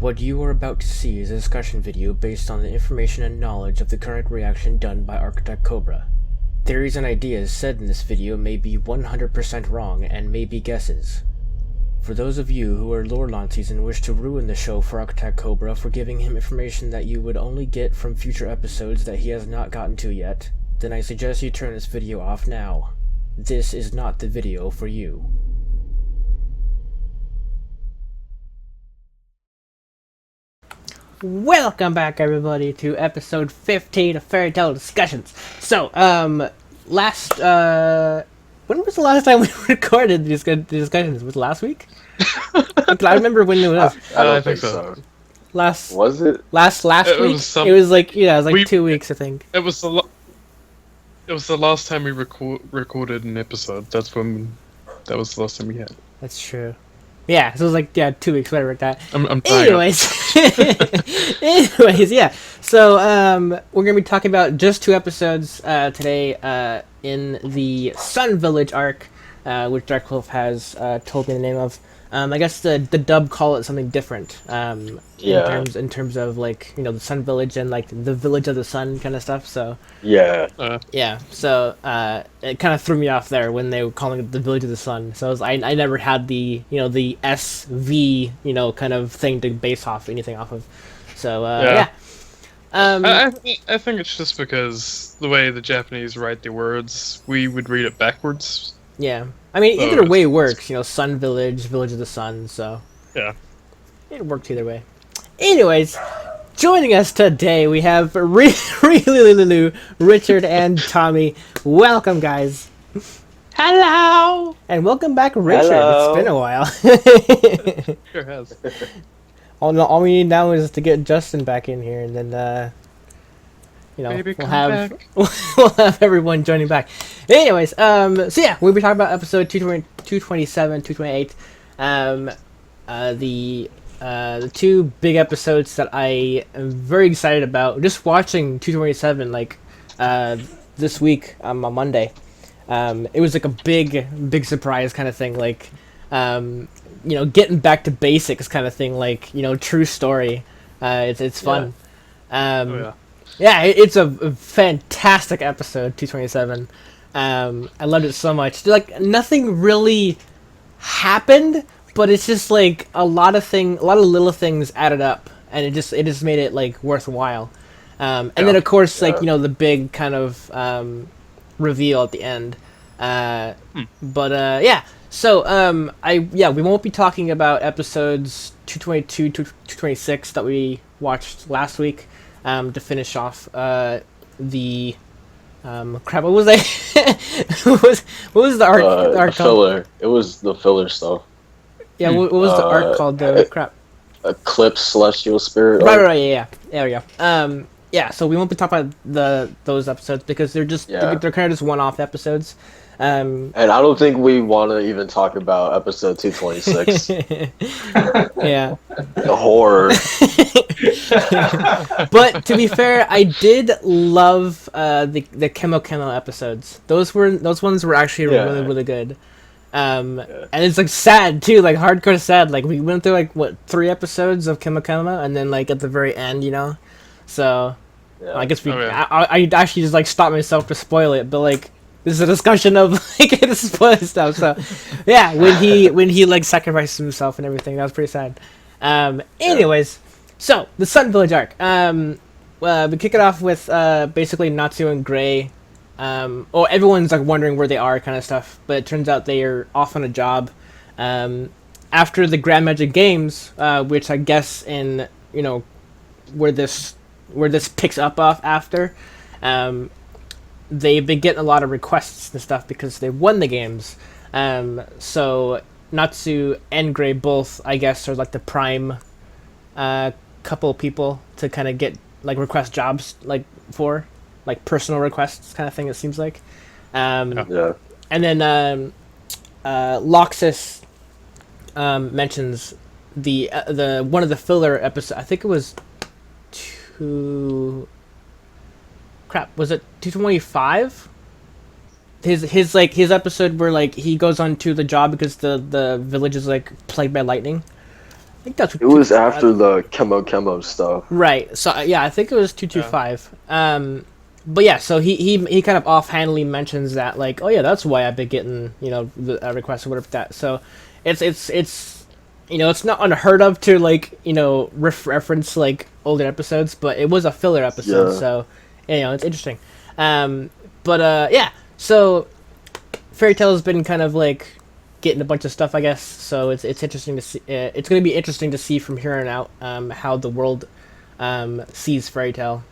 What you are about to see is a discussion video based on the information and knowledge of the current reaction done by ArchitectCobra. Theories and ideas said in this video may be 100% wrong and may be guesses. For those of you who are lore Lances and wish to ruin the show for ArchitectCobra for giving him information that you would only get from future episodes that he has not gotten to yet, then I suggest you turn this video off now. This is not the video for you. Welcome back, everybody, to episode 15 of Fairy Tale Discussions. So, when was the last time we recorded the discussions? Was it last week? I remember when it was. I don't think so. Was it? Last week? It was like 2 weeks, I think. It was the last time we recorded an episode. That was the last time we had. That's true. Yeah, so it was like 2 weeks, whatever like that. I'm Anyways, yeah. So we're gonna be talking about just 2 episodes today in the Sun Village arc, which Dark Wolf has told me the name of. I guess the dub call it something different. In terms of like the Sun Village and like the Village of the Sun kind of stuff. So yeah. So it kind of threw me off there when they were calling it the Village of the Sun. So I never had the the SV kind of thing to base off anything off of. So yeah. I think it's just because the way the Japanese write their words, we would read it backwards. Yeah. I mean, either way works. Sun Village, Village of the Sun. So yeah, it worked either way. Anyways, joining us today we have Relululululu, Richard, and Tommy. Welcome, guys. Hello. And welcome back, Richard. Hello. It's been a while. Sure has. All we need now is to get Justin back in here, and then Baby, we'll come have back. we'll have everyone joining back. Anyways, so yeah, we'll be talking about episode 227, 228. The 2 big episodes that I am very excited about. Just watching 227 this week on Monday. It was like a big surprise kind of thing, like getting back to basics kind of thing, like true story. It's fun. Yeah, it's a fantastic episode, 227. I loved it so much. Like, nothing really happened, but it's just like a lot of little things added up, and it just made it like worthwhile. And then of course, the big kind of reveal at the end. But yeah. So we won't be talking about episodes 222 to 226 that we watched last week. To finish off the crap, what was what was the arc? The arc filler. It was the filler stuff. Yeah, what was the arc called? The crap. Eclipse Celestial Spirit. Right. Yeah. There we go. Yeah. So we won't be talking about those episodes because they're just they're kind of just one-off episodes. And I don't think we want to even talk about episode 226. Yeah. The horror. But to be fair, I did love the Chemo episodes. Those ones were actually really good. And it's like sad too, like hardcore sad. Like we went through like 3 episodes of Chemo, and then like at the very end, So I guess I actually just like stopped myself to spoil it, but like. This is a discussion of like the spoiler stuff. So, yeah, when he like sacrifices himself and everything, that was pretty sad. Anyways, so the Sun Village arc. We kick it off with basically Natsu and Gray. Everyone's like wondering where they are, kind of stuff. But it turns out they are off on a job. After the Grand Magic Games, which I guess in where this picks up off after. They've been getting a lot of requests and stuff because they won the games. So Natsu and Gray both, I guess, are like the prime couple of people to kind of get like request jobs like for like personal requests kind of thing. It seems like. And then Loxus mentions the one of the filler episodes. I think it was 2. Crap, was it 225? His episode where like he goes on to the job because the village is like plagued by lightning. think that's what It was after the Chemo stuff. Right. So yeah, I think it was 225. But yeah, so he kind of offhandedly mentions that, like, oh yeah, that's why I've been getting, you know, the requests or whatever that. So it's you know, it's not unheard of to, like, you know, reference like older episodes, but it was a filler episode, so you know, it's interesting. Yeah, so Fairy Tail has been kind of like getting a bunch of stuff, I guess. So it's interesting to see. It's going to be interesting to see from here on out how the world sees Fairy Tail.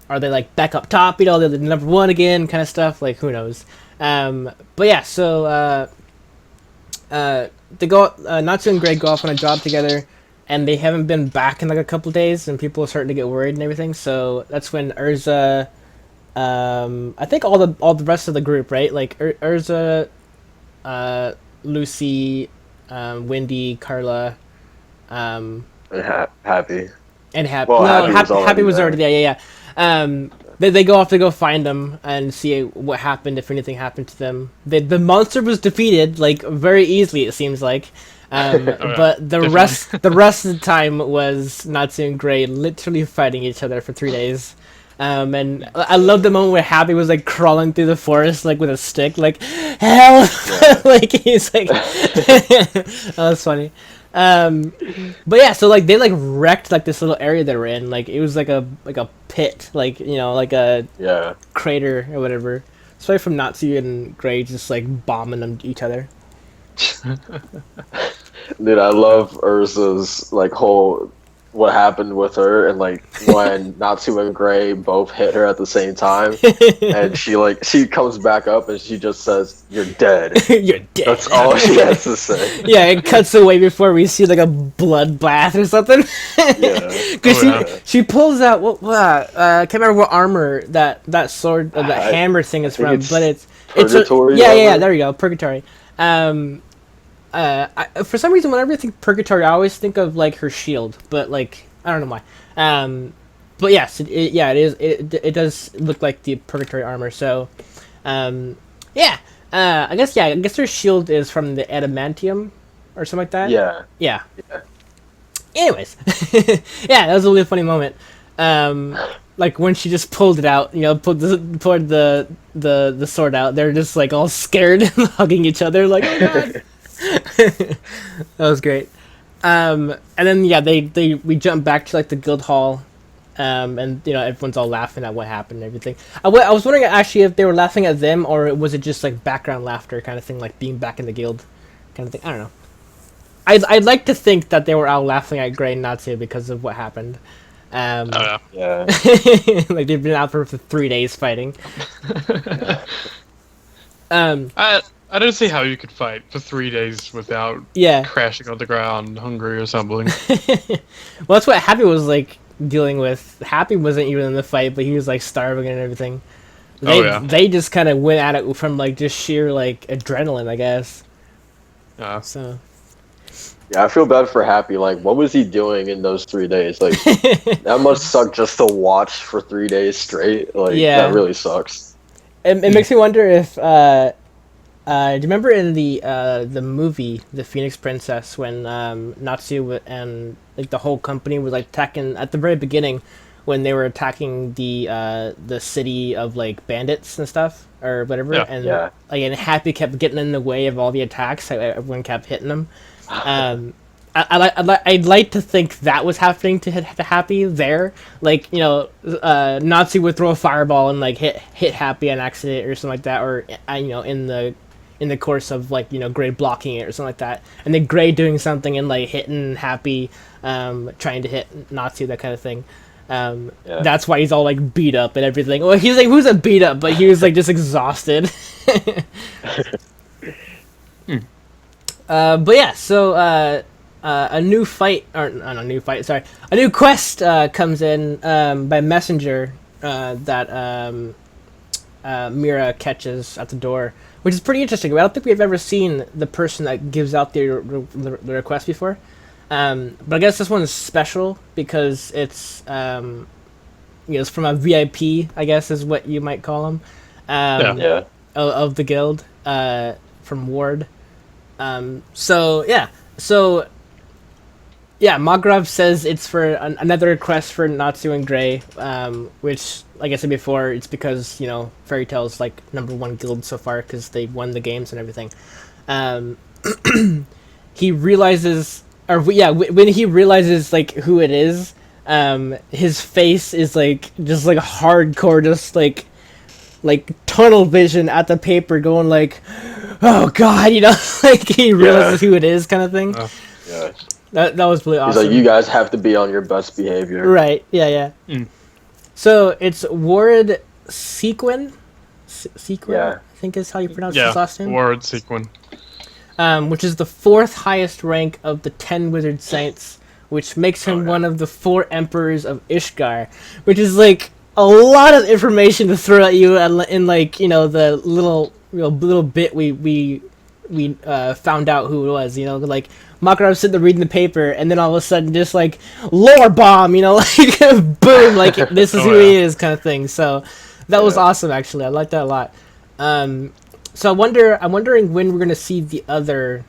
Are they like back up top? You know, they're the number one again, kind of stuff. Like, who knows? But yeah, so they go. Natsu and Greg go off on a job together, and they haven't been back in like a couple days, and people are starting to get worried and everything. So that's when Urza, I think all the rest of the group, right? Like Urza, Lucy, Wendy, Carla, And Happy. and Happy. Well, No, Happy was already there. Yeah. They go off to go find them and see what happened, if anything happened to them. The monster was defeated, like, very easily, it seems like. But the rest of the time was Natsu and Gray literally fighting each other for 3 days. And I love the moment where Happy was like crawling through the forest like with a stick, like, help! Like, he's like, that was funny. But yeah, so like they like wrecked like this little area they were in. Like, it was like a pit, like, you know, like a crater or whatever. Especially from Natsu and Gray just like bombing on each other. Dude, I love Urza's like whole what happened with her, and like when Natsu and Gray both hit her at the same time, and she comes back up and she just says, "You're dead." You're dead. That's all she has to say. Yeah, it cuts away before we see like a bloodbath or something. Yeah, because she pulls out I can't remember what armor that sword or that hammer thing is from, but it's Purgatory. Yeah, there you go, Purgatory. For some reason, whenever I think Purgatory, I always think of like her shield, but like I don't know why. But yes, it does look like the Purgatory armor. So, I guess her shield is from the adamantium or something like that. Yeah. Anyways, yeah, that was a really funny moment. Like when she just pulled it out, you know, pulled the sword out. They're just like all scared, hugging each other, like, oh god. That was great. And then we jump back to like the guild hall, and you know, everyone's all laughing at what happened and everything. I was wondering actually if they were laughing at them, or was it just like background laughter kind of thing, like being back in the guild kind of thing. I don't know. I'd like to think that they were all laughing at Gray and Natsu because of what happened. Yeah. Like they've been out for 3 days fighting. I don't see how you could fight for 3 days without crashing on the ground, hungry or something. Well, that's what Happy was like dealing with. Happy wasn't even in the fight, but he was like starving and everything. They just kind of went at it from like just sheer like adrenaline, I guess. Yeah. So. Yeah, I feel bad for Happy. Like, what was he doing in those 3 days? Like, that must suck just to watch for 3 days straight. Like, that really sucks. It makes me wonder if, do you remember in the movie, The Phoenix Princess, when Natsu and like the whole company was like attacking at the very beginning, when they were attacking the city of like bandits and stuff or whatever, and Happy kept getting in the way of all the attacks. Everyone kept hitting him. I'd like to think that was happening to Happy there. Like, you know, Natsu would throw a fireball and like hit Happy on accident or something like that, or you know, in the course of like, you know, Gray blocking it or something like that, and then Gray doing something and like hitting Happy, trying to hit Natsu, that kind of thing. That's why he's all like beat up and everything. Well, he's like, who's a beat up, but he was like just exhausted. But yeah, so a new quest comes in by messenger that Mira catches at the door, which is pretty interesting. I don't think we've ever seen the person that gives out the request before. But I guess this one is special because it's you know, it's from a VIP, I guess is what you might call him, of the guild, from Ward. So yeah, Magrov says it's for another request for Natsu and Gray, which, like I said before, it's because, Fairy Tail's like #1 guild so far because they won the games and everything. He realizes, when he realizes like who it is, his face is like just like hardcore, just like tunnel vision at the paper, going like, "Oh God," like he realizes who it is, kind of thing. Yeah. That was really awesome. He's like, you guys have to be on your best behavior. Right. Yeah. So it's Ward Sequin. Sequin. Yeah. I think is how you pronounce his last name. Ward Sequin. Which is the 4th highest rank of the 10 wizard saints, which makes him one of the 4 emperors of Ishgar, which is like a lot of information to throw at you in like the little bit we found out who it was. Like Makarov's sitting there reading the paper, and then all of a sudden just like lore bomb, like boom, like this is who he is, kind of thing. So that was awesome. Actually, I liked that a lot. So I'm wondering when we're gonna see the other,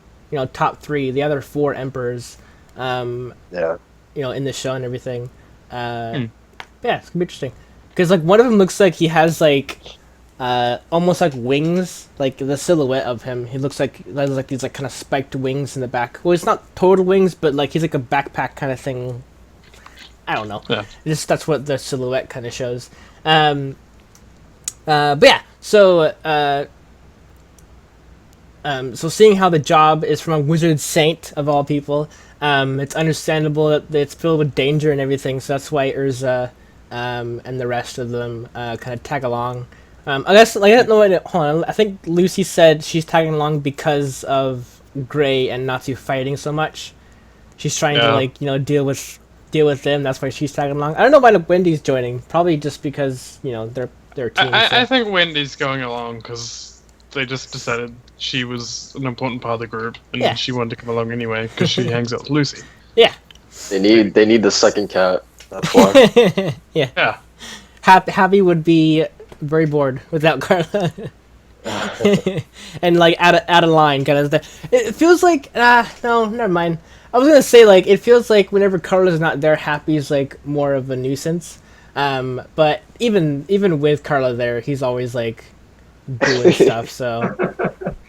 top 3, the other 4 emperors, in the show and everything. Yeah, it's gonna be interesting. Because like one of them looks like he has like, almost like wings, like the silhouette of him. He looks like these like kind of spiked wings in the back. Well, it's not total wings, but like he's like a backpack kind of thing. I don't know. Yeah. That's what the silhouette kind of shows. But yeah, so. So seeing how the job is from a wizard saint of all people, it's understandable that it's filled with danger and everything. So that's why Urza and the rest of them kind of tag along. I guess I don't know. Hold on. I think Lucy said she's tagging along because of Gray and Natsu fighting so much. She's trying to deal with them. That's why she's tagging along. I don't know why Wendy's joining. Probably just because they're team. I think Wendy's going along because they just decided she was an important part of the group, and she wanted to come along anyway because she hangs out with Lucy. Yeah. They need the second cat. That's why. Yeah. Happy would be very bored without Carla. And like add a line kind of thing. It feels like no, never mind. I was gonna say like it feels like whenever Carla's not there, Happy's like more of a nuisance. But even with Carla there, he's always like doing stuff. So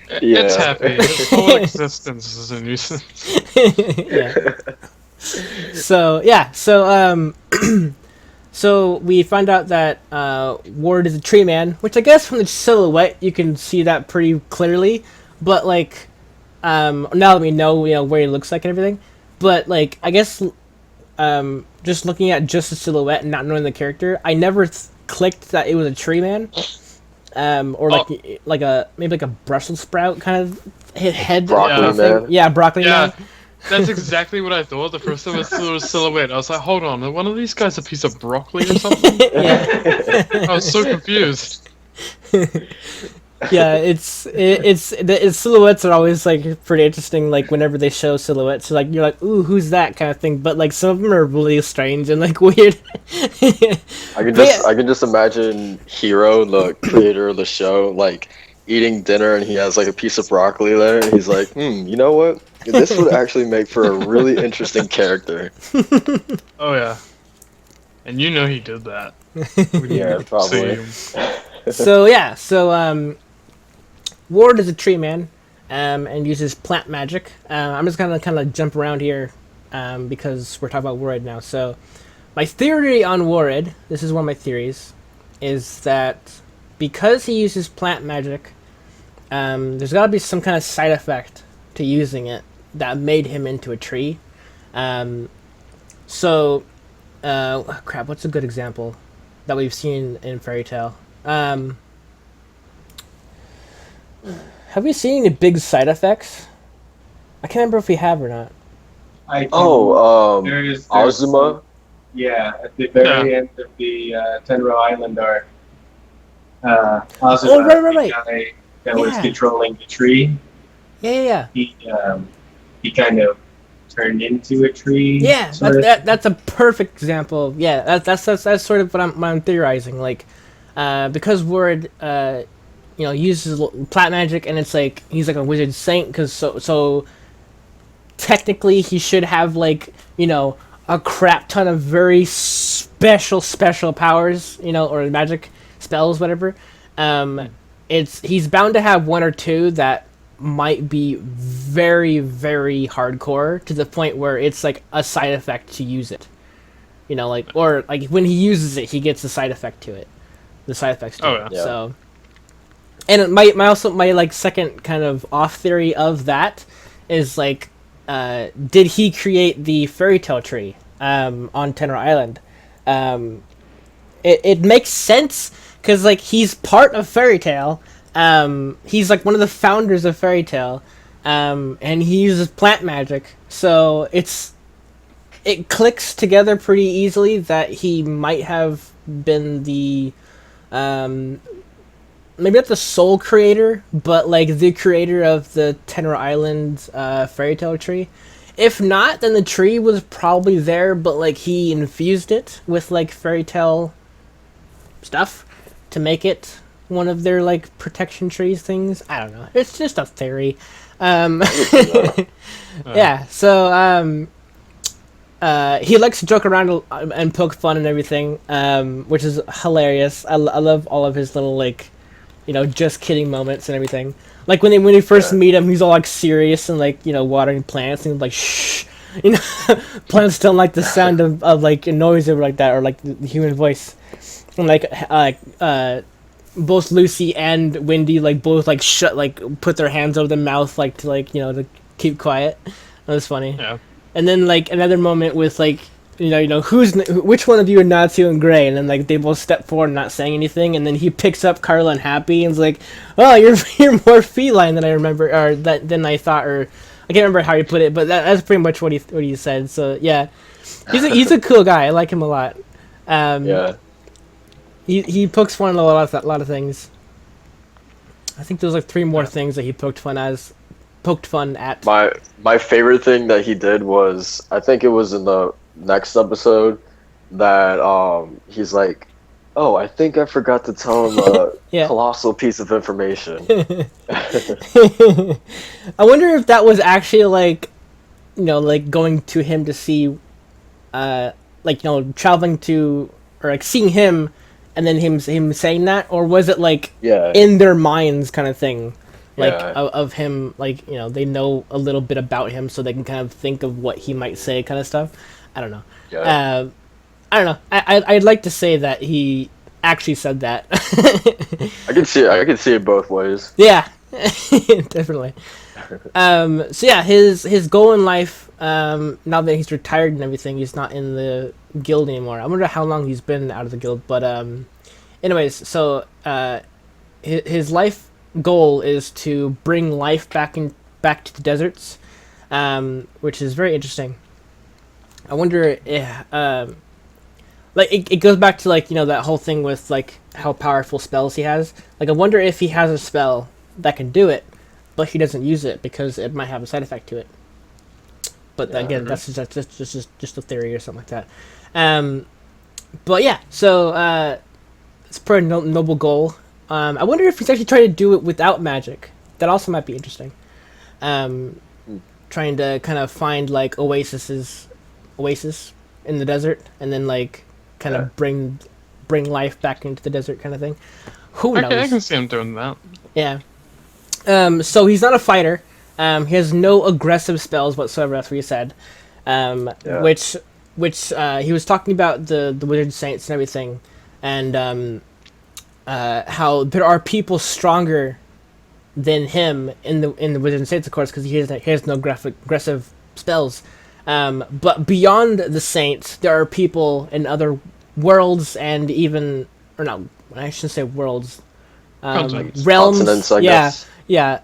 it's Happy. His whole existence is a nuisance. Yeah. So we find out that Ward is a tree man, which I guess from the silhouette you can see that pretty clearly. But like, now that we know where he looks like and everything, but like I guess just looking at just the silhouette and not knowing the character, I never clicked that it was a tree man, or like maybe a Brussels sprout kind of head. Broccoli man. Yeah, broccoli man. That's exactly what I thought the first time I saw the silhouette. I was like, hold on, are one of these guys a piece of broccoli or something? Yeah. I was so confused. Yeah, it's silhouettes are always like pretty interesting. Like whenever they show silhouettes, like you're like, ooh, who's that kind of thing. But like some of them are really strange and like weird. I can just imagine Hiro, the creator of the show, like eating dinner and he has like a piece of broccoli there, and he's like, you know what? This would actually make for a really interesting character. Oh yeah, and he did that. Yeah, probably. So Ward is a tree man, and uses plant magic. I'm just gonna kind of jump around here, because we're talking about Ward now. So my theory on Ward, this is one of my theories, is that because he uses plant magic, there's got to be some kind of side effect to using it that made him into a tree. Crap, what's a good example that we've seen in Fairy Tail? Have we seen any big side effects? I can't remember if we have or not. Azuma? Yeah, at the very end of the Tenro Island arc. Azuma, right. the guy that was controlling the tree. Yeah. He kind of turned into a tree. Yeah, that's a perfect example. Yeah, that's sort of what I'm theorizing. Like, because Ward, uses plant magic, and it's like he's like a wizard saint, because so technically he should have like, you know, a crap ton of very special powers, you know, or magic spells, whatever. He's bound to have one or two that might be very, very hardcore to the point where it's like a side effect to use it. You know, like, or like when he uses it, he gets the side effect to it. The side effects to it. Yeah. So, and my like second kind of off theory of that is like, did he create the fairy tale tree on Tenor Island? It makes sense because like he's part of Fairy Tale. He's like one of the founders of Fairy Tale, and he uses plant magic, so it clicks together pretty easily that he might have been the maybe not the sole creator, but like the creator of the Tenor Island Fairy Tale tree. If not, then the tree was probably there, but like he infused it with like fairy tale stuff to make it one of their like protection trees things. I don't know. It's just a theory. Yeah. So he likes to joke around and poke fun and everything, which is hilarious. I love all of his little like, you know, just kidding moments and everything. Like when you first meet him, he's all like serious and like, you know, watering plants and like shh, you know, plants don't like the sound of like a noise or like that, or like the human voice. And like both Lucy and Wendy like both like shut, like put their hands over their mouth like to like, you know, to keep quiet. That was funny. Yeah. And then like another moment with like, you know which one of you are Natsu and Gray, and then like they both step forward not saying anything, and then he picks up Carla and Happy and is like, oh, you're more feline than I remember, or than I thought, or I can't remember how he put it, but that's pretty much what he said. So yeah, he's a cool guy. I like him a lot. Yeah. He pokes fun at a lot of things. I think there's like 3 more things that he poked fun at. My favorite thing that he did was, I think it was in the next episode, that he's like, oh, I think I forgot to tell him a Yeah. colossal piece of information. I wonder if that was actually like, you know, like going to him to see, like, you know, traveling to, or like seeing him and then him saying that, or was it like in their minds kind of thing, like of him, like, you know, they know a little bit about him so they can kind of think of what he might say kind of stuff. I don't know. I don't know. I'd like to say that he actually said that. I can see it both ways. Yeah, definitely. So yeah, his goal in life, now that he's retired and everything, he's not in the guild anymore. I wonder how long he's been out of the guild. But anyways, so his life goal is to bring life back to the deserts, which is very interesting. I wonder if, like, it goes back to, like, you know, that whole thing with, like, how powerful spells he has. Like, I wonder if he has a spell that can do it, but he doesn't use it because it might have a side effect to it. But again, that's just a theory or something like that. But yeah, so it's a pretty noble goal. I wonder if he's actually trying to do it without magic. That also might be interesting. Trying to kind of find, like, oasis in the desert, and then like kind of bring life back into the desert kind of thing. Who knows? I can see him doing that. Yeah. So he's not a fighter. He has no aggressive spells whatsoever. That's what he said. Which he was talking about the Wizard Saints and everything, and how there are people stronger than him in the Wizard Saints, of course, because he has no aggressive spells. But beyond the Saints, there are people in other worlds and even, or not, I shouldn't say worlds, realms, continents, I guess. Yeah,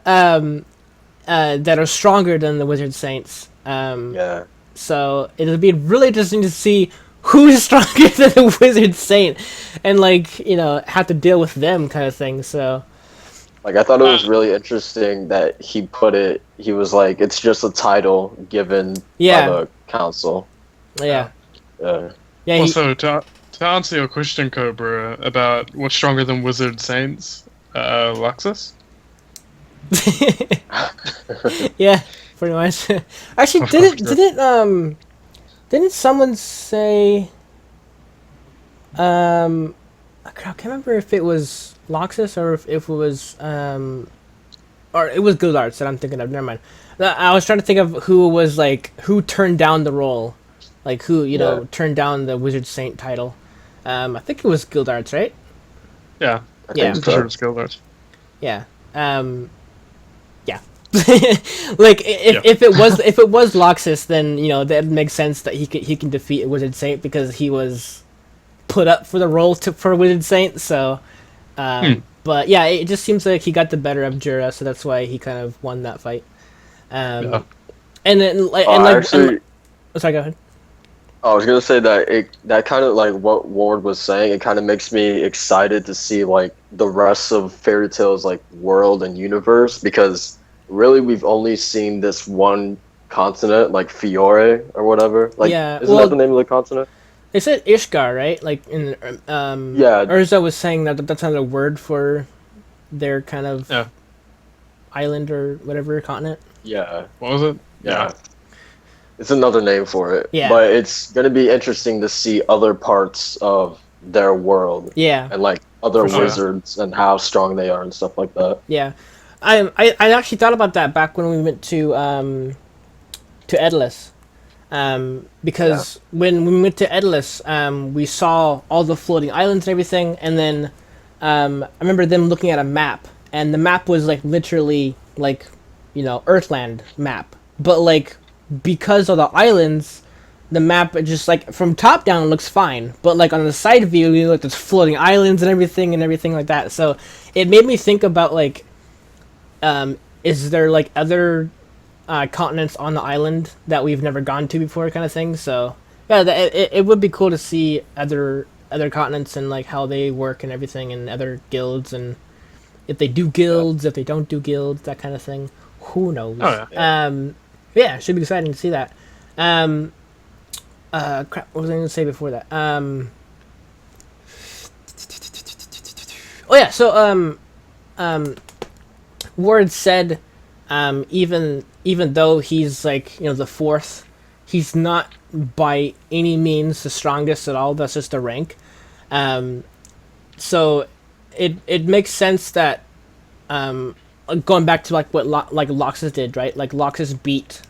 that are stronger than the Wizard Saints. So it'll be really interesting to see who's stronger than the Wizard Saint, and like, you know, have to deal with them kind of thing. So. Like, I thought it was really interesting that he was like, it's just a title given by the council. Yeah. Yeah. Also, to answer your question, Cobra, about what's stronger than Wizard Saints, Luxus? Yeah, pretty much. Actually, didn't someone say? I can't remember if it was Loxus or if it was or it was Good Arts that I'm thinking of. Never mind. I was trying to think of who turned down the role, like who turned down the Wizard Saint title. I think it was Guild Arts, right? Yeah. I Yeah. think For so. sure it's Guild Arts. Yeah. Yeah. Like if it was Loxus, then that makes sense that he can defeat Wizard Saint because he was put up for the role for Wizard Saint. So, but yeah, it just seems like he got the better of Jura, so that's why he kind of won that fight. Yeah. And then Actually, sorry, go ahead. I was gonna say that kind of like what Ward was saying. It kind of makes me excited to see like the rest of Fairy Tail's like world and universe, because really we've only seen this one continent, like Fiore or whatever. Like, Yeah, isn't that the name of the continent? They said Ishgar, right? Like in Yeah. Urza was saying that's another word for their kind of island or whatever continent. Yeah. What was it? Yeah. It's another name for it. Yeah. But it's gonna be interesting to see other parts of their world. Yeah. And like other For sure. wizards and how strong they are and stuff like that. Yeah, I actually thought about that back when we went to Edalus, because when we went to Edalus, we saw all the floating islands and everything, and then I remember them looking at a map, and the map was like literally like Earthland map, but like because of the islands, the map, it just like from top down looks fine, but like on the side view, there's floating islands and everything like that. So it made me think about like, is there like other continents on the island that we've never gone to before, kind of thing. So yeah, it would be cool to see other continents and like how they work and everything, and other guilds, and if they do guilds, if they don't do guilds, that kind of thing. Who knows? Oh, Yeah, it should be exciting to see that. Crap, what was I going to say before that? Oh yeah, so Ward said, even though he's like the fourth, he's not by any means the strongest at all. That's just a rank. So it makes sense that going back to like what Loxus did, right? Like Loxus beat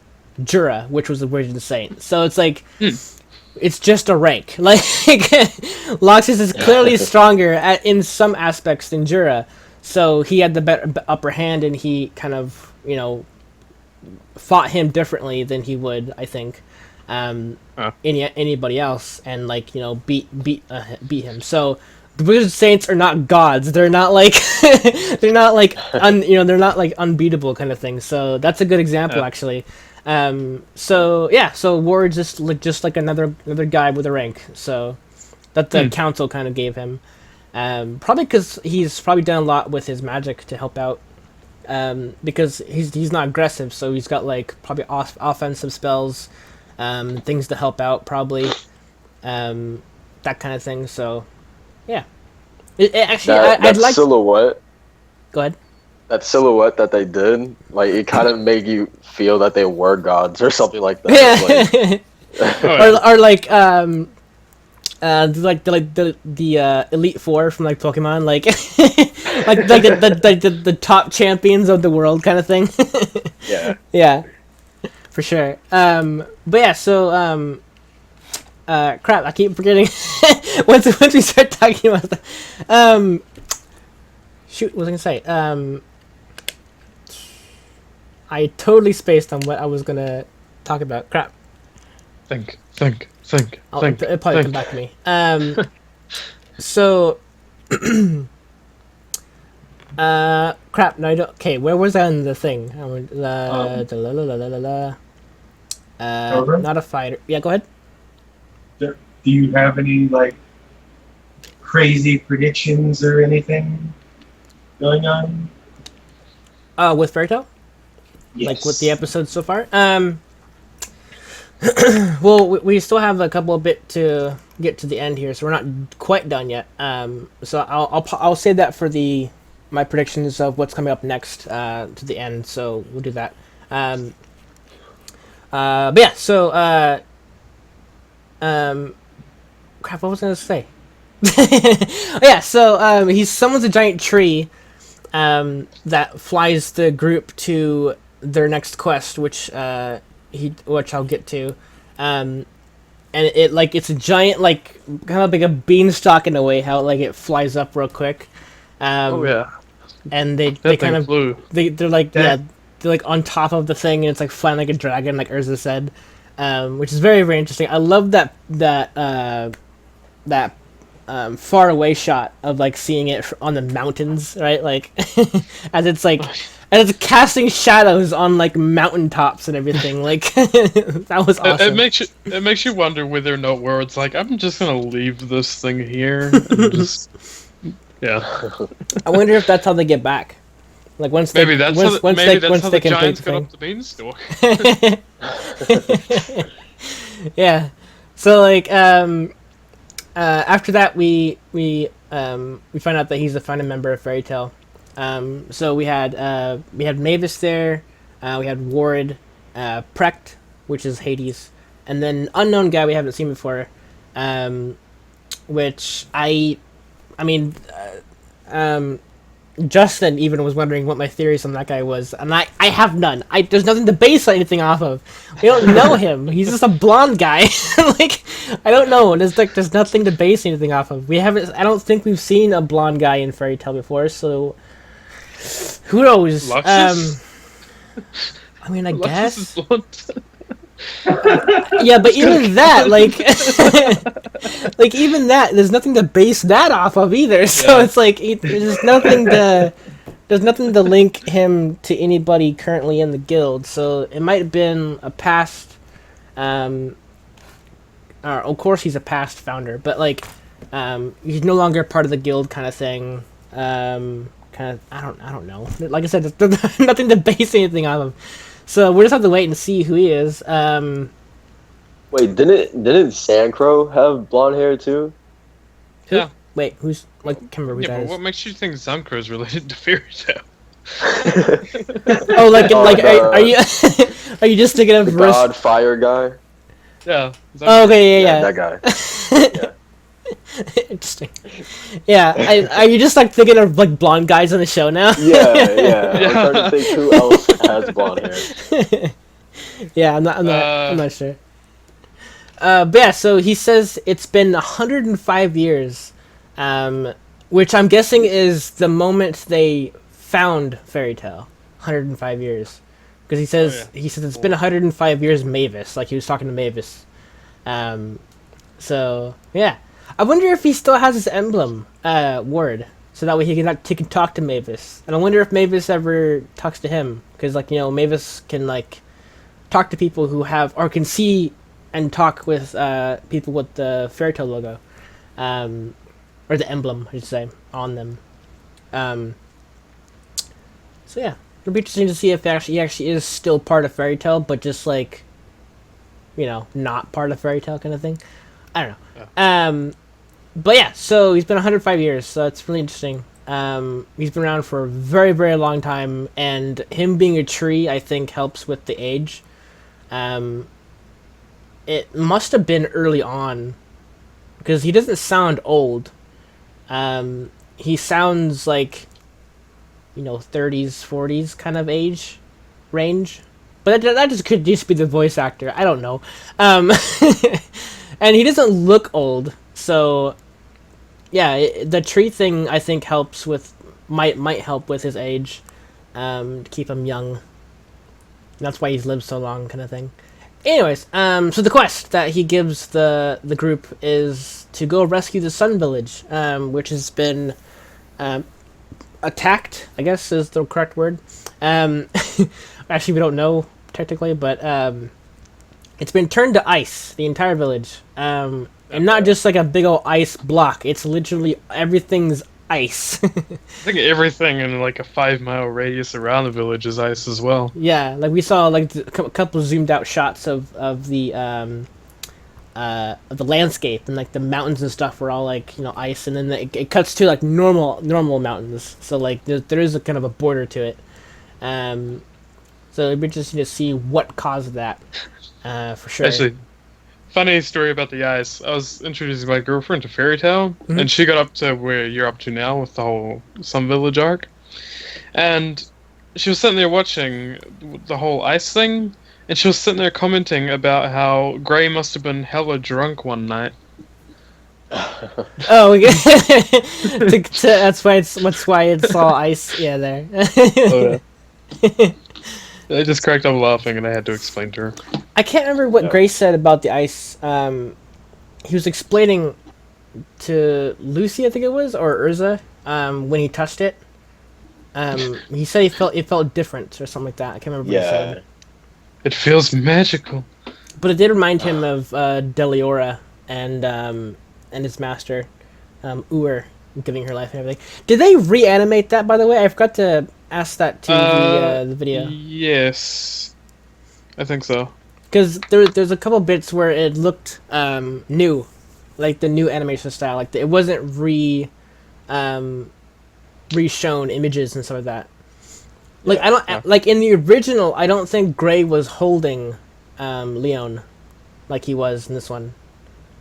Jura, which was the Wizard Saint. So it's like it's just a rank. Like Loxus is clearly stronger in some aspects than Jura, so he had the better upper hand, and he kind of fought him differently than he would, I think, anybody else, and like beat him. So the Wizard Saints are not gods. They're not like they're not like they're not like unbeatable kind of thing. So that's a good example, actually. So yeah, so Ward's just like another guy with a rank. So that the council kind of gave him. Probably because he's probably done a lot with his magic to help out. Because he's not aggressive, so he's got like probably offensive spells, things to help out probably, that kind of thing. So yeah, actually I'd like silhouette. Go ahead. That silhouette that they did, like it kind of made you feel that they were gods or something like that. Or like the Elite Four from like Pokemon, like like the top champions of the world kind of thing. Yeah, for sure. But yeah, so crap, I keep forgetting. once we start talking about stuff, shoot, what was I gonna say? I totally spaced on what I was gonna talk about. Crap. Think. It'll probably come back to me. So, crap. No, I don't. Okay, where was I on the thing? Not a fighter. Yeah, go ahead. Do you have any like crazy predictions or anything going on? With Fairy Tail? Yes. Like with the episodes so far? Well, we still have a couple of bit to get to the end here, so we're not quite done yet. So I'll save that for my predictions of what's coming up next to the end. So we'll do that. But yeah, so crap, what was I gonna say? Yeah, so he summons a giant tree that flies the group to their next quest, which I'll get to. And it's a giant, like, kind of like a beanstalk in a way, how like it flies up real quick. Oh yeah. And they That kind thing of flew. they're like Yeah. they're like on top of the thing, and it's like flying like a dragon, like Urza said, which is very, very interesting. I love that far away shot of like seeing it on the mountains, right? Like as it's like and it's casting shadows on like mountaintops and everything. Like that was awesome. It makes you wonder whether or not where it's like I'm just gonna leave this thing here. And just yeah. I wonder if that's how they get back. Like once they Maybe that's once, how once maybe they that's once how they the complete giants the got thing. up the beanstalk. Yeah. So like after that we find out that he's a founding member of Fairy Tale. So we had Mavis there, we had Ward, Precht, which is Hades, and then unknown guy we haven't seen before, which I mean, Justin even was wondering what my theories on that guy was, and I have none. There's nothing to base anything off of. We don't know him. He's just a blonde guy. Like, I don't know. There's nothing to base anything off of. I don't think we've seen a blonde guy in Fairy Tale before, so who knows? Luxus? I mean, I Luxus guess. is blonde. Yeah, but even that, like, like even that, there's nothing to base that off of either. So Yeah. it's like there's nothing to link him to anybody currently in the guild. So it might have been a past. Of course, he's a past founder, but like, he's no longer part of the guild, kind of thing. Kind of, I don't know. Like I said, there's nothing to base anything off of. So we'll just have to wait and see who he is. Wait, didn't Sandcrow have blonde hair too? Yeah. Wait, who's like? Can't remember who Yeah, that but is. what makes you think Zankro is related to Fairy Tale? Oh, like, Oh, like, the- are you are you just thinking of The God Fire guy? Yeah. Oh, okay, yeah. That guy. Yeah. Interesting. Yeah, are you just like thinking of like blonde guys on the show now? Yeah. I'm trying to think who else has blonde hair. Yeah, I'm not sure. But yeah, so he says it's been 105 years, which I'm guessing is the moment they found Fairy Tale. 105 years, because he says it's been 105 years, Mavis. Like he was talking to Mavis. So yeah, I wonder if he still has his emblem, Ward, so that way he can talk to Mavis. And I wonder if Mavis ever talks to him, because like Mavis can like talk to people who have or can see and talk with people with the Fairy Tale logo, or the emblem, I should say, on them. So yeah, it'll be interesting to see if he actually is still part of Fairy Tale, but just like, not part of Fairy Tale kind of thing. I don't know. Yeah. But yeah, so he's been 105 years, so that's really interesting. He's been around for a very, very long time, and him being a tree, I think, helps with the age. It must have been early on, because he doesn't sound old. He sounds like, 30s, 40s kind of age range. But that just could just be the voice actor. I don't know. And he doesn't look old, so yeah, the tree thing I think might help with his age, to keep him young. That's why he's lived so long, kind of thing. Anyways, so the quest that he gives the group is to go rescue the Sun Village, which has been attacked, I guess is the correct word. Actually, we don't know technically, but it's been turned to ice, the entire village. And not just like a big old ice block. It's literally everything's ice. I think everything in like a 5-mile radius around the village is ice as well. Yeah, like we saw like a couple zoomed out shots of the landscape, and like the mountains and stuff were all like ice, and then it cuts to like normal mountains. So like there is a kind of a border to it. So it'd be interesting to see what caused that. for sure. Actually, funny story about the ice. I was introducing my girlfriend to Fairy Tale, and she got up to where you're up to now with the whole Sun Village arc. And she was sitting there watching the whole ice thing, and she was sitting there commenting about how Gray must have been hella drunk one night. Oh, yeah. That's why it's all ice. Yeah, there. Oh, yeah. I just cracked up laughing, and I had to explain to her. I can't remember what Grace said about the ice. He was explaining to Lucy, I think it was, or Urza, when he touched it. He said it felt different or something like that. I can't remember what he said. It feels magical. But it did remind him of Deliora and his master, Ur, giving her life and everything. Did they reanimate that, by the way? I forgot to ask that to the video. Yes. I think so. Because there's a couple bits where it looked new, like the new animation style. Like it wasn't re-shown images and stuff like that. Like like in the original, I don't think Gray was holding Leon like he was in this one.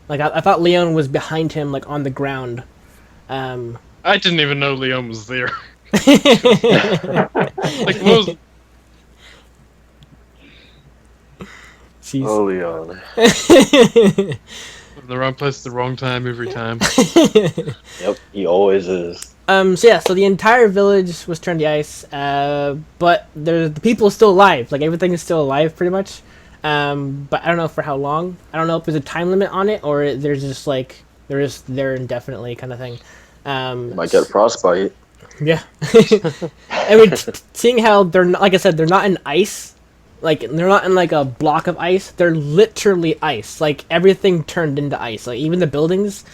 Like I thought Leon was behind him, like on the ground. I didn't even know Leon was there. Like what was... Jeez. Oh, Leon. In the wrong place at the wrong time every time. Yep, he always is. So the entire village was turned to ice, but the people are still alive. Like everything is still alive, pretty much. But I don't know for how long. I don't know if there's a time limit on it, or there's just like they're just there indefinitely kind of thing. Might get frostbite. Yeah. I mean, seeing how they're not, like I said, they're not in ice. Like they're not in like a block of ice. They're literally ice. Like everything turned into ice. Like even the buildings.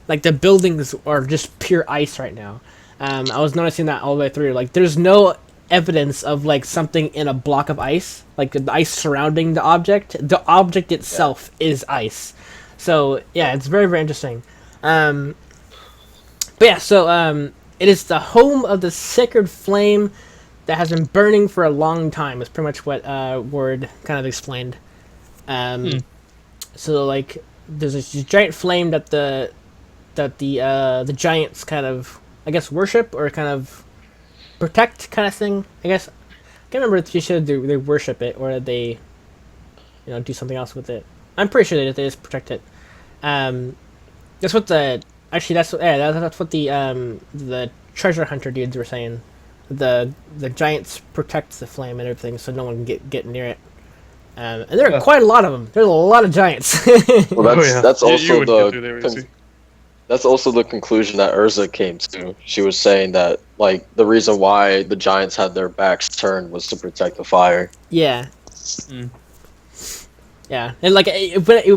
Like, the buildings are just pure ice right now. I was noticing that all the way through. Like, there's no evidence of, like, something in a block of ice. Like, the ice surrounding the object. The object itself is ice. So, yeah, it's very, very interesting. But, yeah, so, it is the home of the sacred flame that has been burning for a long time. Is pretty much what Ward kind of explained. So, like, there's this giant flame that the giants kind of, I guess, worship or kind of protect kind of thing. I guess I can't remember if you should they worship it or they, do something else with it. I'm pretty sure they just protect it. That's what that's what the treasure hunter dudes were saying. The giants protect the flame and everything, so no one can get near it. And there are quite a lot of them. There's a lot of giants. Well, that's also the that's also the conclusion that Urza came to. She was saying that, like, the reason why the giants had their backs turned was to protect the fire. Yeah. Yeah, and like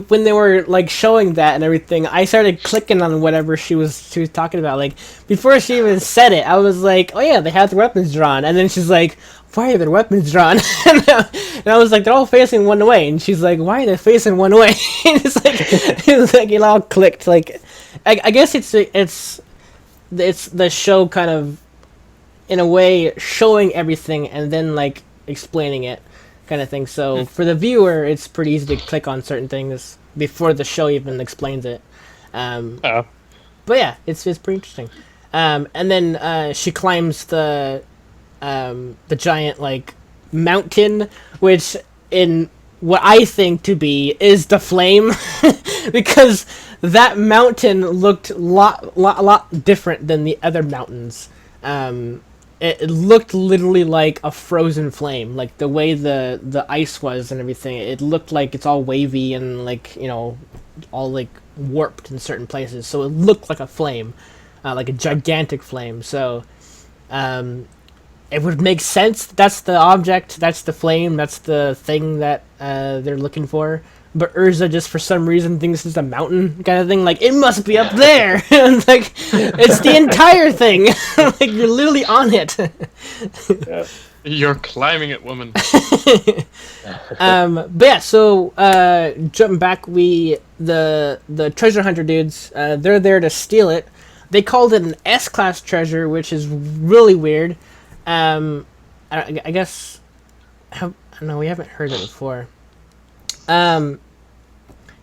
when they were like showing that and everything, I started clicking on whatever she was talking about. Like before she even said it, I was like, "Oh yeah, they have their weapons drawn." And then she's like, "Why are their weapons drawn?" And I was like, "They're all facing one way." And she's like, "Why are they facing one way?" And it's like it all clicked. Like I guess it's the show kind of in a way showing everything and then like explaining it. Kind of thing. So for the viewer, it's pretty easy to click on certain things before the show even explains it. But yeah, it's pretty interesting. And then she climbs the giant like mountain, which in what I think to be is the flame, because that mountain looked lot different than the other mountains. It looked literally like a frozen flame, like the way the ice was and everything. It looked like it's all wavy and like all like warped in certain places. So it looked like a flame, like a gigantic flame. So it would make sense. That's the object. That's the flame. That's the thing that they're looking for. But Urza just for some reason thinks it's a mountain kind of thing. Like, it must be up there. And like, it's the entire thing. Like, you're literally on it. Yeah. You're climbing it, woman. But yeah, so jumping back, the treasure hunter dudes, they're there to steal it. They called it an S-class treasure, which is really weird. I guess, I don't know, we haven't heard it before.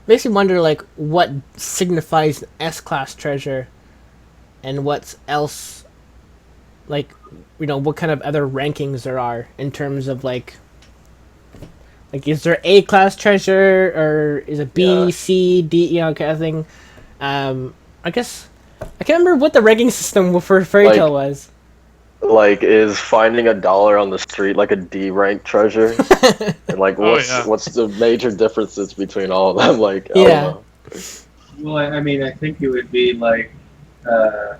Makes me wonder, like, what signifies an S-class treasure, and what else, like, what kind of other rankings there are in terms of, like, is there A-class treasure, or is it B, C, D, kind of thing? I guess, I can't remember what the ranking system for Fairy Tale was. Like, is finding $1 on the street like a D-ranked treasure? And like, what's the major differences between all of them? Like, I don't know. Well, I mean, I think it would be like kind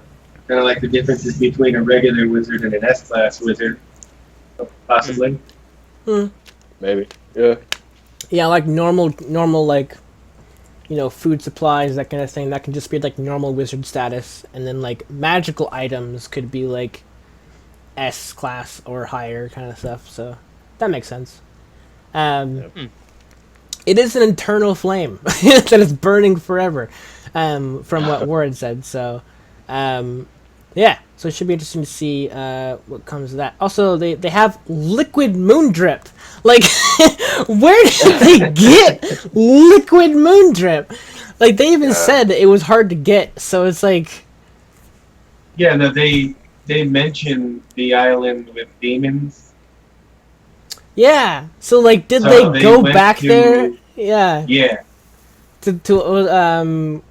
of like the differences between a regular wizard and an S-class wizard, possibly. Maybe, yeah. Yeah, like normal, like, food supplies, that kind of thing. That can just be like normal wizard status, and then like magical items could be like S class or higher kind of stuff. So that makes sense. It is an internal flame that is burning forever, from what Warren said. So, yeah. So it should be interesting to see what comes of that. Also, they have liquid moon drip. Like, where did they get liquid moon drip? Like, they even said it was hard to get. So it's like, yeah, no, they mentioned the island with demons. Yeah. So like, did So they go back to, there? Yeah. Yeah. To Galuna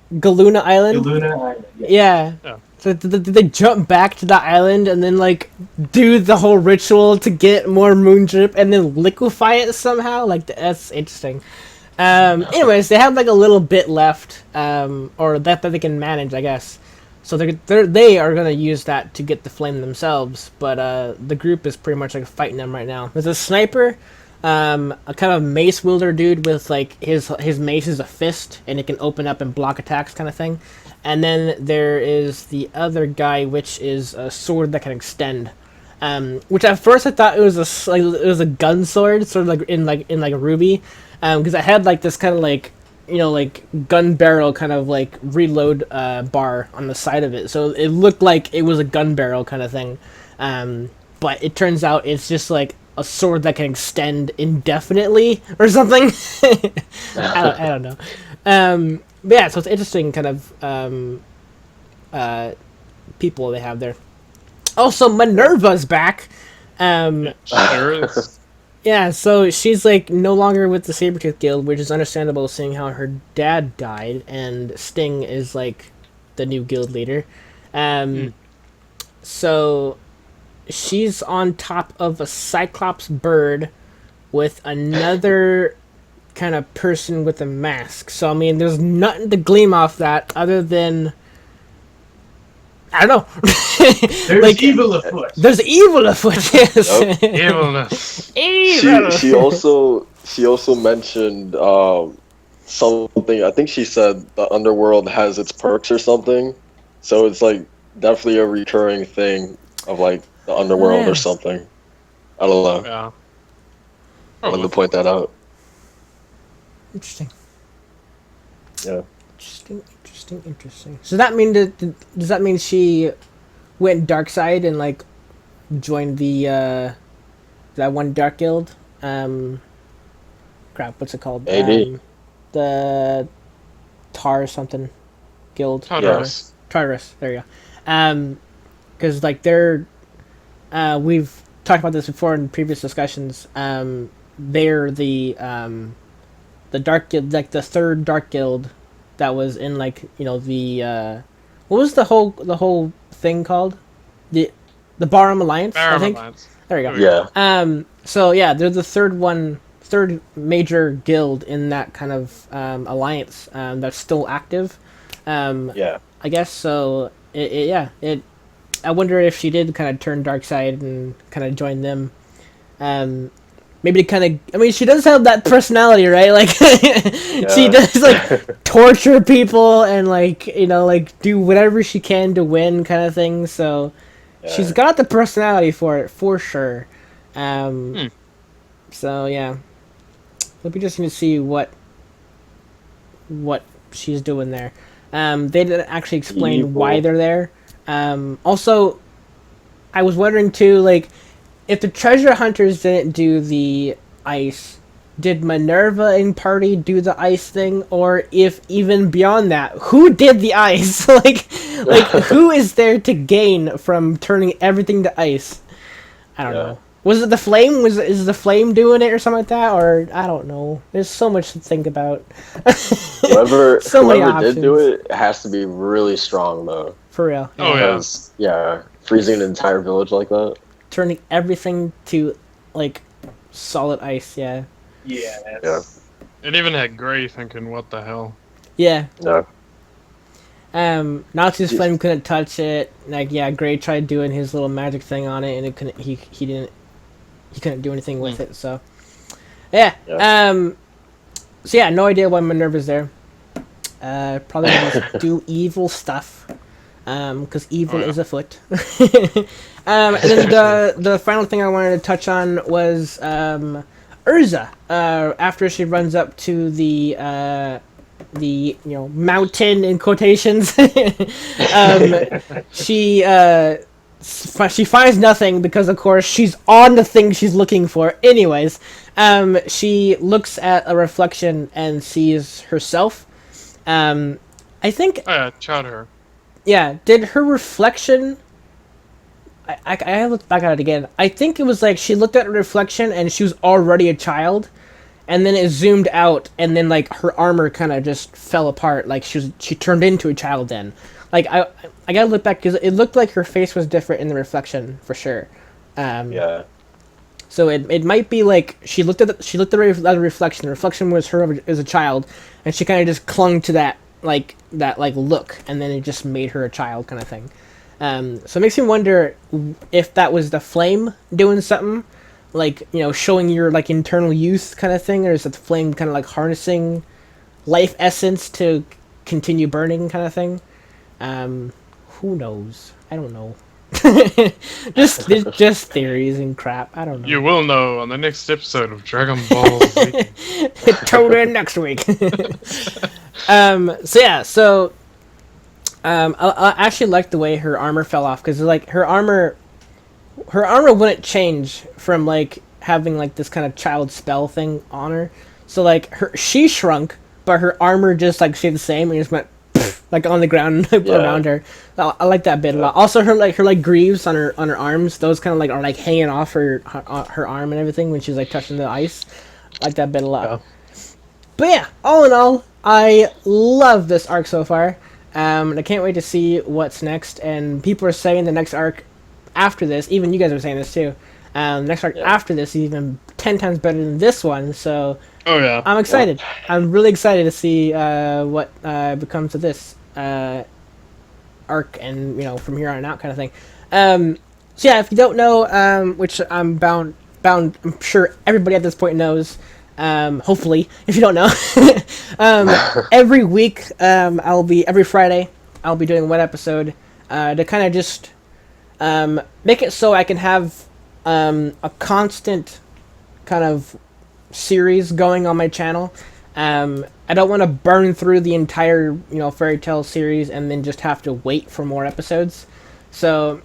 Island. Galuna Island. Yeah. So did they jump back to the island and then like do the whole ritual to get more moon drip and then liquefy it somehow? Like, that's interesting. Anyways, they have like a little bit left, or that they can manage, I guess. So they are gonna use that to get the flame themselves, but the group is pretty much like fighting them right now. There's a sniper, a kind of mace wielder dude with like his mace is a fist and it can open up and block attacks kind of thing, and then there is the other guy which is a sword that can extend, which at first I thought it was a gun sword, sort of like in a Ruby, because it had like this kind of like, like gun barrel kind of like reload bar on the side of it. So it looked like it was a gun barrel kind of thing. But it turns out it's just like a sword that can extend indefinitely or something. I don't know. But yeah, so it's interesting kind of people they have there. Also, Minerva's back. Sure is. Yeah, so she's like no longer with the Sabretooth Guild, which is understandable seeing how her dad died, and Sting is like the new guild leader. So she's on top of a Cyclops bird with another kind of person with a mask. So I mean, there's nothing to glean off that other than, I don't know. There's like, evil afoot. There's evil afoot. Yes. Evilness. Evil. She also mentioned something. I think she said the underworld has its perks or something. So it's like definitely a recurring thing of like the underworld or something. I don't know. Yeah. I wanted to point that out. Interesting. Yeah. Interesting. So that does that mean she went dark side and like joined the that one dark guild? Crap, what's it called? AD. The Tar something guild. Yes. Tartarus. There you go. Because like they're we've talked about this before in previous discussions. They're the dark guild, like the third dark guild that was in like the what was the whole thing called, the Barham Alliance, I think. Alliance. There you go. Yeah. So yeah, they're the third major guild in that kind of alliance that's still active. Yeah. I guess so. I wonder if she did kind of turn dark side and kind of join them. Maybe to kind of, I mean, she does have that personality, right? Like, she does like torture people and like, like do whatever she can to win, kind of thing. So she's got the personality for it, for sure. So yeah, it'll be interesting to see what she's doing there. They didn't actually explain why they're there. Also, I was wondering too, like, if the treasure hunters didn't do the ice, did Minerva and party do the ice thing, or if even beyond that, who did the ice? like who is there to gain from turning everything to ice? I don't know. Was it the flame? Is the flame doing it or something like that? Or I don't know. There's so much to think about. Whoever many did do options. it has to be really strong though. For real. Oh, yeah. Because freezing an entire village like that. Turning everything to like solid ice. Yeah. Yeah. That's, It even had Gray thinking, "What the hell?" Yeah. Yeah. Nazi's flame couldn't touch it. Like, yeah, Gray tried doing his little magic thing on it, and it couldn't. He couldn't do anything with it. So, yeah. So yeah, no idea why Minerva's there. Probably gonna just do evil stuff. Because evil is afoot. And then the final thing I wanted to touch on was Urza. After she runs up to the mountain in quotations, she finds nothing because of course she's on the thing she's looking for. Anyways, she looks at a reflection and sees herself. I think. Oh yeah, Chowder. Yeah, did her reflection... I looked back at it again. I think it was like she looked at her reflection and she was already a child, and then it zoomed out, and then like her armor kind of just fell apart. Like she turned into a child then. Like I gotta look back because it looked like her face was different in the reflection for sure. Yeah. So it might be like she looked at the reflection. The reflection was her as a child, and she kind of just clung to that look, and then it just made her a child kind of thing. So it makes me wonder if that was the flame doing something, like, you know, showing your like internal youth kind of thing, or is it the flame kind of like harnessing life essence to continue burning kind of thing? Who knows? I don't know. just theories and crap. I don't know. You will know on the next episode of Dragon Ball Z. Tune in next week. I actually like the way her armor fell off, because like her armor wouldn't change from like having like this kind of child spell thing on her. So like she shrunk, but her armor just like stayed the same and just went like on the ground around her. I like that bit a lot. Also her greaves on her arms, those kind of like are like hanging off her arm and everything when she's like touching the ice. I like that bit a lot. Yeah. But yeah, all in all, I love this arc so far. And I can't wait to see what's next. And people are saying the next arc after this, even you guys are saying this too. Next arc after this is even 10 times better than this one. So Oh yeah. I'm excited. I'm really excited to see what becomes of this arc, and from here on out kind of thing. So yeah, if you don't know, which I'm I'm sure everybody at this point knows. Hopefully, if you don't know, every week, every Friday, I'll be doing one episode, to kind of just, make it so I can have, a constant kind of series going on my channel. I don't want to burn through the entire, fairy tale series and then just have to wait for more episodes. So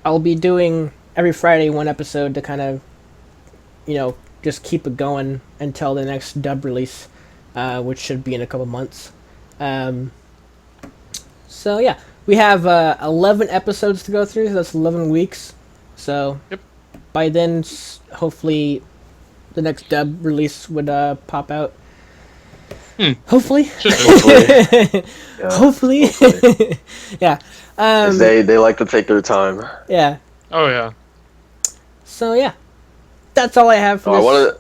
I'll be doing every Friday one episode to kind of, just keep it going until the next dub release, which should be in a couple months. So yeah, we have 11 episodes to go through, so that's 11 weeks. So by then, hopefully, the next dub release would pop out. Hopefully. Hopefully. Yeah. They like to take their time. Yeah. Oh yeah. So yeah, that's all I have for this.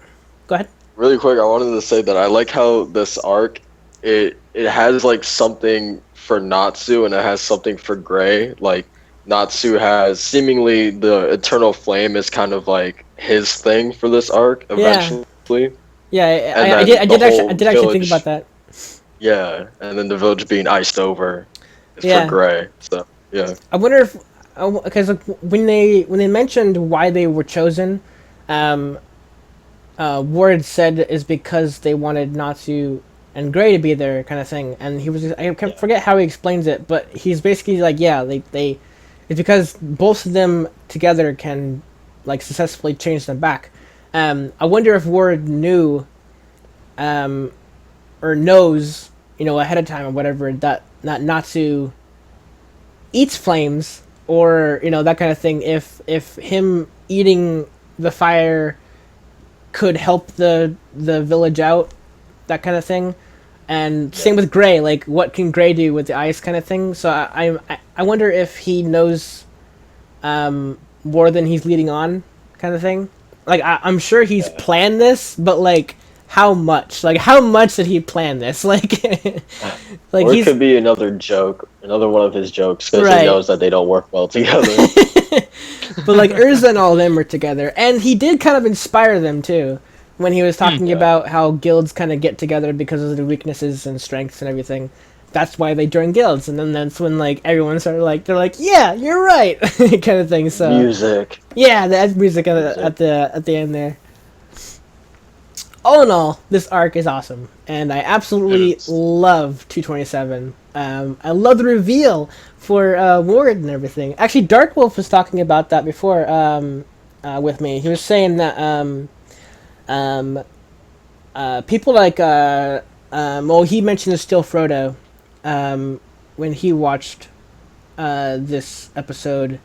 Go ahead. Really quick, I wanted to say that I like how this arc, it has like something for Natsu and it has something for Gray. Like Natsu has seemingly the eternal flame is kind of like his thing for this arc eventually. Yeah, I did actually think about that. Yeah, and then the village being iced over is for Gray. So yeah. I wonder if because when they mentioned why they were chosen, Ward said is because they wanted Natsu and Gray to be there, kind of thing. And he was I can't forget how he explains it, but he's basically like, they it's because both of them together can like successfully change them back. I wonder if Ward knew or knows, ahead of time or whatever, that Natsu eats flames, or that kind of thing. If him eating the fire could help the village out, that kind of thing. And same with Gray, like what can Gray do with the ice kind of thing. So I wonder if he knows more than he's leading on, kind of thing. Like I'm sure he's planned this, but like how much? Like how much did he plan this? Like or it could be another joke, another one of his jokes, because he knows that they don't work well together. But like Urza and all of them are together, and he did kind of inspire them too. When he was talking about how guilds kind of get together because of their weaknesses and strengths and everything. That's why they join guilds. And then that's when, like, everyone started, like, they're like, yeah, you're right, kind of thing. So music. Yeah, that's music at the end there. All in all, this arc is awesome. And I absolutely love 227. I love the reveal for Ward and everything. Actually, Dark Wolf was talking about that before with me. He was saying that... people like he mentioned the Still Frodo when he watched this episode.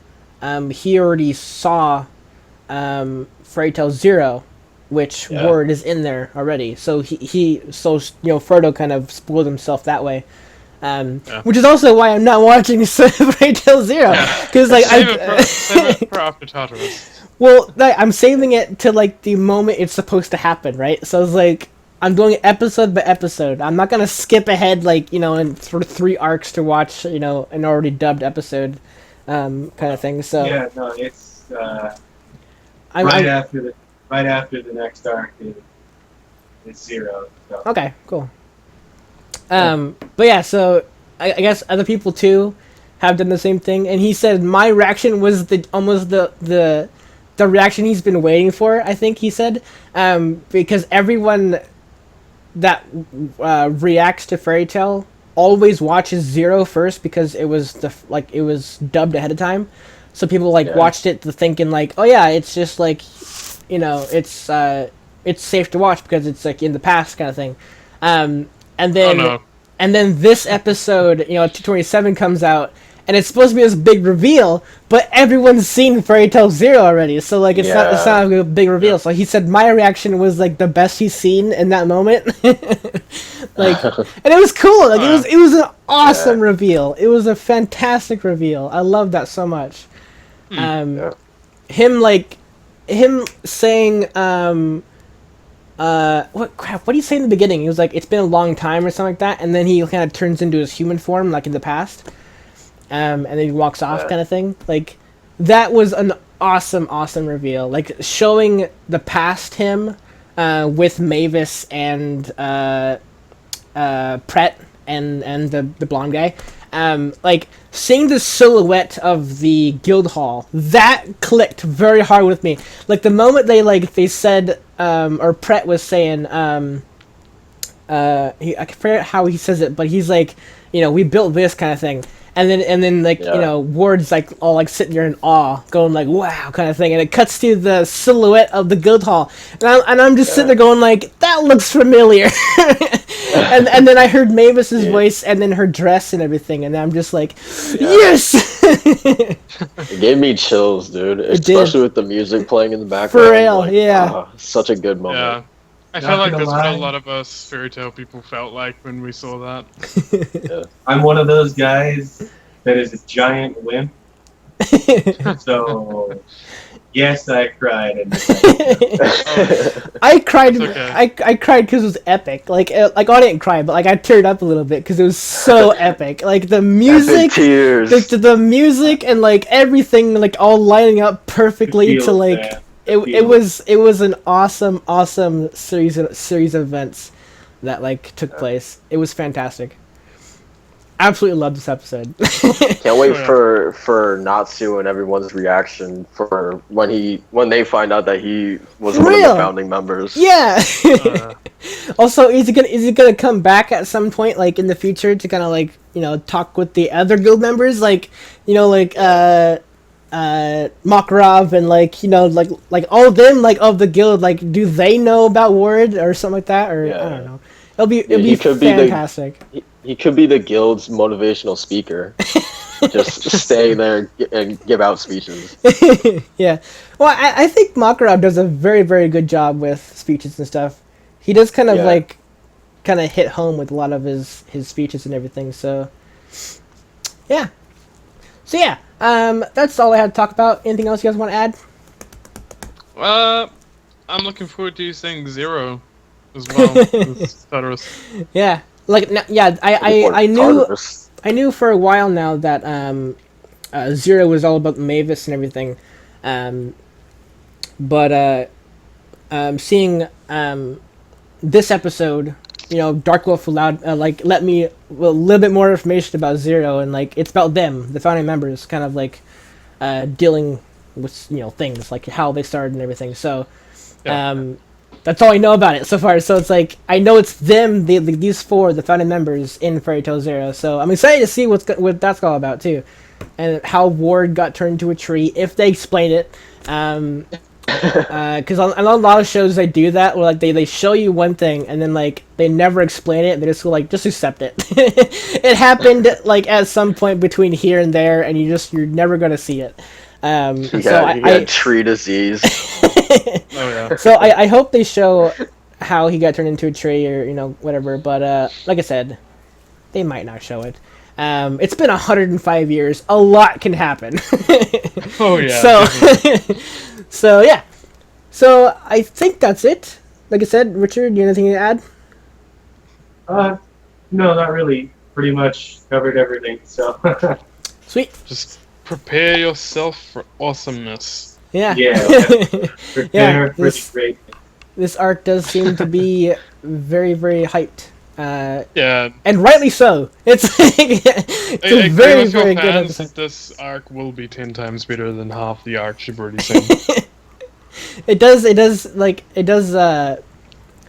He already saw Fairy Tail Zero, which Ward is in there already. So Frodo kind of spoiled himself that way. Which is also why I'm not watching Fairy Tail Zero, because like save it for after Tartarus. Well, I'm saving it to like the moment it's supposed to happen, right? So it's like I'm doing episode by episode. I'm not gonna skip ahead, like in sort of 3 arcs to watch, an already dubbed episode, kind of thing. So yeah, no, it's right after the next arc is Zero. So. Okay, cool. But yeah, so I guess other people too have done the same thing, and he said my reaction was almost the reaction he's been waiting for, I think he said, because everyone that reacts to Fairy Tail always watches Zero first, because it was it was dubbed ahead of time, so people watched it thinking like, oh yeah, it's just like, it's safe to watch because it's like in the past kind of thing, and then this episode, 227 comes out. And it's supposed to be this big reveal, but everyone's seen Fairy Tail Zero already, so like it's not a big reveal. So he said my reaction was like the best he's seen in that moment, like, and it was cool. Like it was an awesome reveal. It was a fantastic reveal. I love that so much. Him saying what do you say in the beginning? He was like, it's been a long time or something like that, and then he kind of turns into his human form like in the past. And then he walks off, kind of thing. Like, that was an awesome reveal. Like, showing the past him with Mavis and Pret and the blonde guy. Like, seeing the silhouette of the guild hall, that clicked very hard with me. Like, the moment they said, or Pret was saying, I forget how he says it, but he's like, we built this kind of thing. And then Ward's like all like sitting there in awe, going like, wow, kind of thing, and it cuts to the silhouette of the guild hall, and I'm just sitting there going like, that looks familiar. and then I heard Mavis's voice, and then her dress and everything, and I'm just like, yes. It gave me chills, dude, especially with the music playing in the background. For real, such a good moment. Yeah. I feel like that's what a lot of us Fairy Tail people felt like when we saw that. I'm one of those guys that is a giant wimp. So, yes, I cried. I cried. Okay. I cried because it was epic. Like I didn't cry, but like I teared up a little bit because it was so epic. Like the music, the music, and like everything, like all lining up perfectly to like. It was an awesome series of events that like took place. It was fantastic. Absolutely loved this episode. Can't wait for Natsu and everyone's reaction for when they find out that he was one of the founding members. Yeah. Also, is he gonna come back at some point, like in the future, to kind of like talk with the other guild members, like Makarov and like like all of them like of the guild, like do they know about Ward or something like that, or I don't know. It'll be he could fantastic. He could be the guild's motivational speaker. Just stay there and give out speeches. Yeah. Well, I think Makarov does a very, very good job with speeches and stuff. He does kind of hit home with a lot of his speeches and everything. So, yeah. That's all I had to talk about. Anything else you guys want to add? I'm looking forward to you saying 0 as well. Yeah. I knew for a while now that 0 was all about Mavis and everything, but seeing this episode, Dark Wolf allowed let me a little bit more information about 0, and like it's about them, the founding members, kind of like dealing with things like how they started and everything. So. Yeah. That's all I know about it so far. So it's like I know it's them, these 4, the founding members in Fairy Tail 0. So I'm excited to see what that's all about too, and how Ward got turned into a tree, if they explain it. Because I know a lot of shows they do that, where like they show you one thing and then like they never explain it. They just go like, just accept it. It happened like at some point between here and there, and you're never gonna see it. You got tree disease. Oh yeah. So I hope they show how he got turned into a tree, or whatever. But like I said, they might not show it. It's been 105 years. A lot can happen. Oh yeah. So yeah. So I think that's it. Like I said, Richard, do you have anything to add? No, not really. Pretty much covered everything. So. Sweet. Just prepare yourself for awesomeness. Yeah. Prepare for the great. This arc does seem to be very, very hyped. Yeah. And rightly so. It's a very, very good episode. This arc will be 10 times better than half the arcs you've already seen. It does,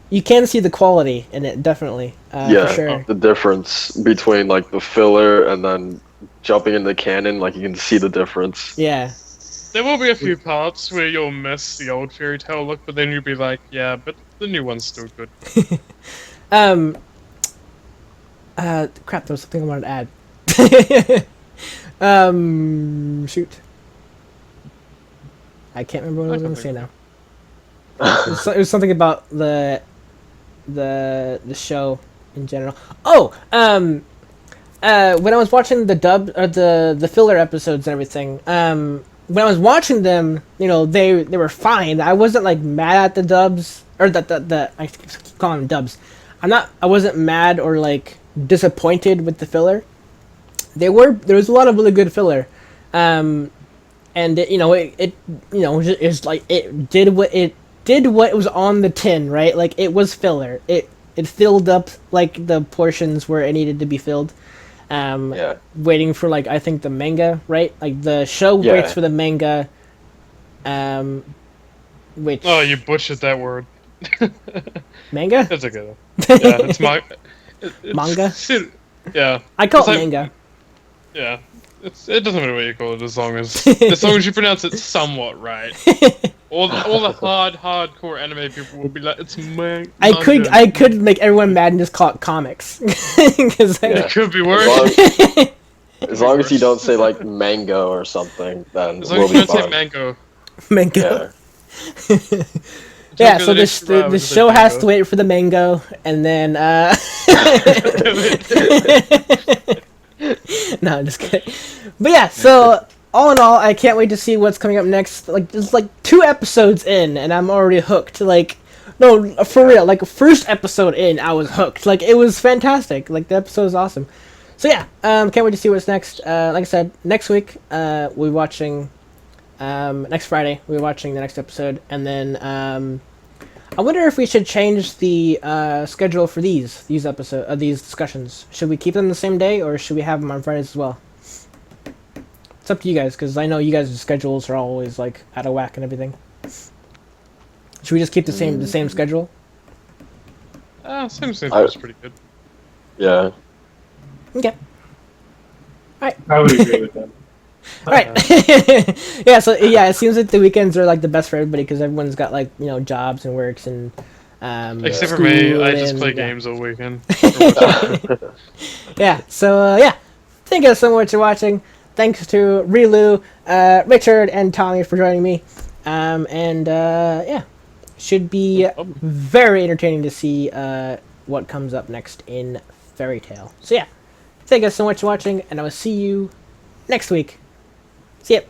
you can see the quality in it, definitely. For sure. The difference between like the filler and then jumping in the canon, like you can see the difference. Yeah. There will be a few parts where you'll miss the old Fairy Tail look, but then you'll be like, yeah, but the new one's still good. Crap, there was something I wanted to add. Shoot. I can't remember what I was going to say now. It was something about the show in general. Oh, when I was watching the dub or the filler episodes and everything, when I was watching them, they were fine. I wasn't like mad at the dubs, or the I keep calling them dubs. I wasn't mad or like disappointed with the filler. There was a lot of really good filler, and it's like it did what was on the tin, right? Like it was filler. It filled up like the portions where it needed to be filled. Waiting for like I think the manga, right? Like the show waits for the manga. Which you butchered that word. Manga? That's okay. Yeah, it's manga. Yeah, I call it manga. Yeah, it doesn't matter what you call it as long as you pronounce it somewhat right. All the hardcore anime people will be like, it's manga. I could make everyone mad and just call it comics. It could be worse. As long as you don't say like mango or something, then as long as you don't say mango. Mango. Yeah, so the show has to wait for the mango, and then no, I'm just kidding. But yeah, so all in all, I can't wait to see what's coming up next. Like, there's like 2 episodes in, and I'm already hooked. Like, no, for real. Like, first episode in, I was hooked. Like, it was fantastic. Like, the episode was awesome. So yeah, can't wait to see what's next. Like I said, next week we'll be watching. Next Friday we'll be watching the next episode, and then I wonder if we should change the schedule for these discussions. Should we keep them the same day, or should we have them on Fridays as well? It's up to you guys, because I know you guys' schedules are always like out of whack and everything. Should we just keep the same schedule? Same is pretty good. Yeah. Okay. Alright. I would agree with that. All right. Yeah. So yeah, it seems like the weekends are like the best for everybody because everyone's got like jobs and works and Except for me, school I just play and- games all weekend. Yeah. So yeah, thank you so much for watching. Thanks to Relu, Richard, and Tommy for joining me. Yeah, should be very entertaining to see what comes up next in Fairy Tale. So yeah, thank you so much for watching, and I will see you next week. See ya.